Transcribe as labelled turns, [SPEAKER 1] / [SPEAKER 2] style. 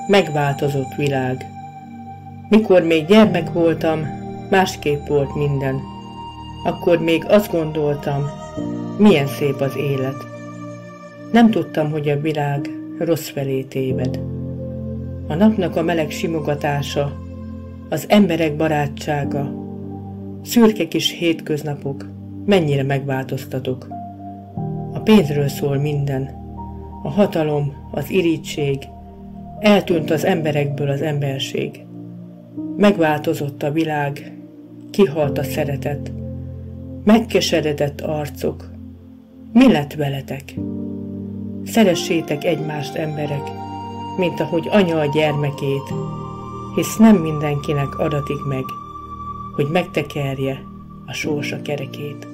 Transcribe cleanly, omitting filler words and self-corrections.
[SPEAKER 1] megváltozott világ. Mikor még gyermek voltam, másképp volt minden. Akkor még azt gondoltam, milyen szép az élet. Nem tudtam, hogy a világ rossz felé téved. A napnak a meleg simogatása, az emberek barátsága, szürke kis hétköznapok, mennyire megváltoztatok. A pénzről szól minden, a hatalom, az irigység, eltűnt az emberekből az emberség. Megváltozott a világ, kihalt a szeretet, megkeseredett arcok. Mi lett veletek? Szeressétek egymást, emberek, mint ahogy anya a gyermekét, hisz nem mindenkinek adatik meg, hogy megtekerje a sorsa kerekét.